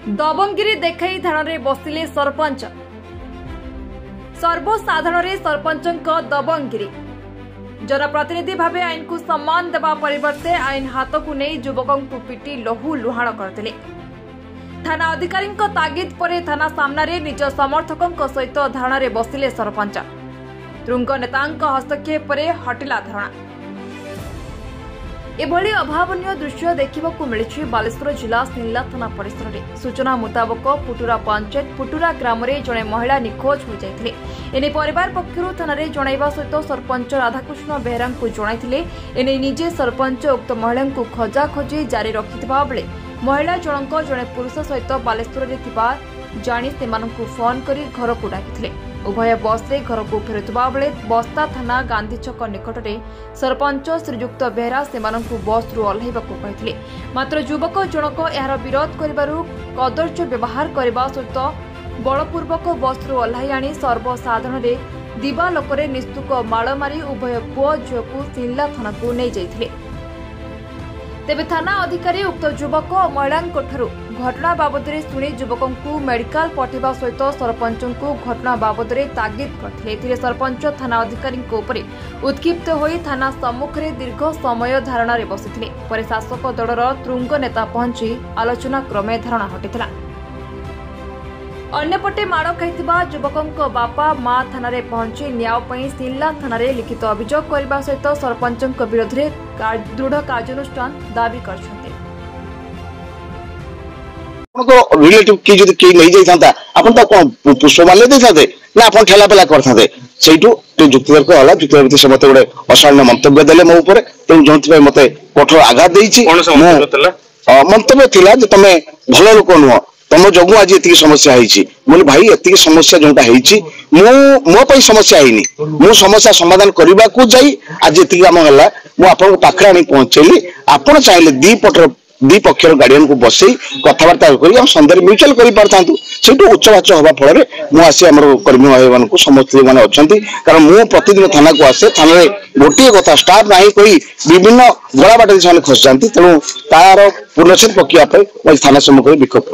दबंगिरी देखाई थाना बसिले सरपंच सर्वसाधारण सरपंच दबंगिरी जनप्रतिनिधि भाव आईन को सम्मान देवा परिवर्ते आईन हाथ को नहीं युवकों को पिटी लहू लुहाण करते थाना अधिकारी तागिद पर थाना सामने निज समर्थकों सहित धारणा बसिले सरपंच तुंग नेता हस्तक्षेप पर हटिला धारणा एभली अभावनीय दृश्य देखा मिली बालेश्वर जिला सिल्ला थाना परिसर में सूचना मुताबक पुटुरा पंचायत पुटुरा ग्राम में जड़े महिला निखोज हो जाते एने परिवार पक्षर थाना जनवा सहित सरपंच राधाकृष्ण बेहरा को जन एने निजे सरपंच उक्त महिला को खोजाखोजी जारी रखिथिबा बेले महिला जनक जड़े पुरुष सहित बालेश्वर में जानी से फोन कर घर को डाकिथिले उभय बस रे घर को फेरुवा बेले बस्ता थाना गांधी छक निकट में सरपंच श्रीजुक्त बेहरा से बस रु ओह्लैवाक कहते मात्र युवक जनक यार विरोध करिबारु कदर्य व्यवहार करने सहित बलपूर्वक बस रु ओह्लै आनी सर्वसाधारण दिवालोक निस्तुक माड़ मारी उभय पुओ झील को सिल्ला थाना को नहीं जाइथिले तेबे थाना अधिकारी उक्त युवक और महिला घटना बाबद शुणी युवकों को मेडिकल पठेवा सहित सरपंच को घटना बाबद तागिद करते सरपंच थाना अधिकारी उत्क्षिप्त होई थाना सम्मुख में दीर्घ समय धारणा बसी शासक दलर तुंग नेता पहुंची आलोचना क्रमे धारणा हटिला अन्यपटे माड़ खाई युवकों बापा मां थाना पहुंची न्याय सिल्ला थाना लिखित अभियोग करने सहित सरपंच विरोध में दृढ़ कार्यानुष्ठान दाबी कर रिलेटिव की जदि के नहीं जाई थांता अपन तो कोन पुष्प माल्य दे थाते ना अपन ठेला पेला कर थाते सेइटू ते जुक्तितर्क होला जुक्तितर्क से मते गोटे अशालीन मंतव्य देले मो ऊपर तेन जोंति मते कठोर आघात देइछि मंतव्य थिला जे तमे भलो लोक नुह तुम जगू आज एति समस्या है बोले भाई एति समस्या जोटा है मो पई समस्या है मु समस्या समाधान करने को जाई आज एति काम है मुझे पाखे आनी पहुंचेली आपड़ चाहिए दी पक्षर गार्डियन को बसई कथबार्ता कर सन्धार म्यूचुआल कर उच्च बाच हवा फल मुझे आम कर्मी भाई को समस्त मैंने अच्छा कारण मु प्रतिदिन थाना को आसे थाना गोटे कथा स्टाफ ना कही विभिन्न गला बाट से खस जाती तेणु तार पूर्णछेद पकड़ा थाना सम्मुख विक्षोभ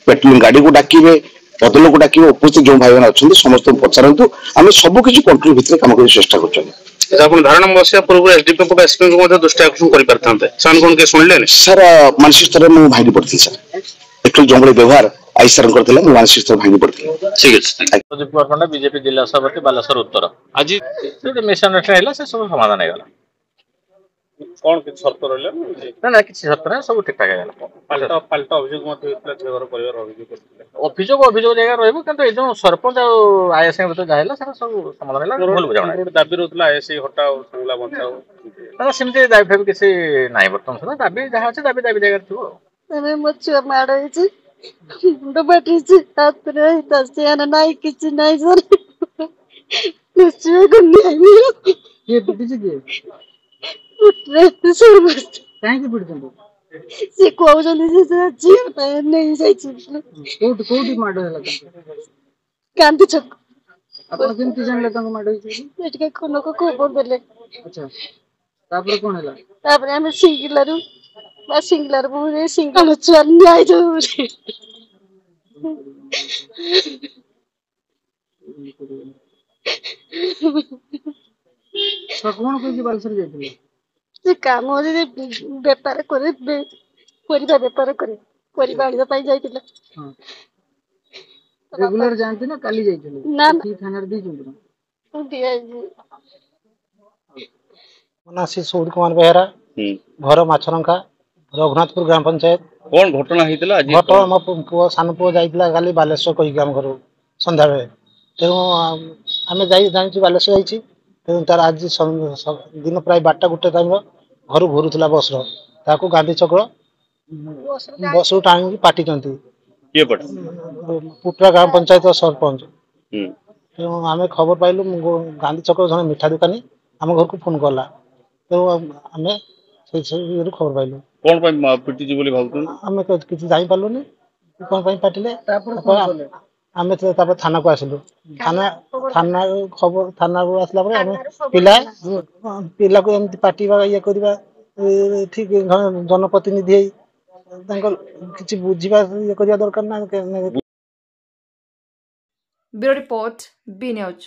पेट्रोलिंग गाड़ी को डाकिबे बदल को डाकिबे उपस्थित जो भाई अच्छा समस्त पचारतु आम सबकि कंट्रोल भितर काम कर चेष्टा कर धारणा बसिया पूर्व एसडीपी को एसपी को दृष्टि आकर्षण कर पारथांते सान कोन के सुनले सर मानसिक स्तर में भांगी पड़ती सर एक्चुअली जो व्यवहार आई सर करथिला मैं मानसिक स्तर भांगी पड़ती ठीक है प्रदीप कुमार पंडा बीजेपी जिला सभापति बालेश्वर उत्तर आज मिसअंडरस्टैंडिंग हैला से सब समाधान हो गला कौन के शर्त रहले ना ना किसी शर्त ना सब ठीक ठाक है पाल्टा अभियोग मत होतला घर परिवार अभियोग जगह रहबो किंतु ए जो सरपंच आ आईएसए भीतर जाहेला सारा सब समाधान हैला भूल बुझावना एक दाबी रहतला आईएसए हटाओ संगला बचाओ ना सिमते दाबी फेब किसी नाही बर्तन सदा दाबी जहा আছে दाबी जगह थिबो मैं मच्छी मार होइछि मुंड बाटिछि हाथ रे तसे आना नाही किछि नाही सर निश्चय गन्नी ये बिटिछि के सर बस काहे के बिटछन से कोजन से जी नहीं सही कोटी मार होला कांति छक अपन केमति जानले तंग मार होइछि पेट के कोनो को खबर देले अच्छा तापर कोन हला तापर हम सिंगलरू बा सिंगलर बुरे सिंगल चल न्याय जो कोन को जी बालसर जाइथिले से काम हो जे व्यापार करे परिबा व्यापार करे परिबा आनिबा पई जाइथिले हां रेगुलर जानते ना काली जाइथिले ना की थानार दी जुंदरा दिया जी मना से सूद कुमार बेहरा घर माछरंका रघुनाथपुर ग्राम पंचायत कौन घटना हेतिला आज घटना मो पुओ सान पुओ जाइथिला काली बालेश्वर कहि काम करू संध्या बेले तेणु आमे जाई जानि बालेश्वर जाइछि तेणु तार आज दिन प्राय 12टा गुटे टाइम घर घुरुला बस रो गांधी चक्र बस टाणी पाटी पुटरा ग्राम पंचायत सरपंच तेणु आम खबर पाइलु गांधी चक्र जन मिठा दुकानी आम घर को फोन कला तेणु आम खबर पाइलु कौन पिटी बोली भावतु आम किसी जाई पालुनी कौन पाटिले आम थाना को आसिलु थाना थाना खबर थाना को आसला पिला को एमती पाटिबा ये करबा ଠିକ जनप्रतिनिधि କିଛି ବୁଝିବା ଇଏ କରିବା ଦରକାର ନା। Bureau report B news.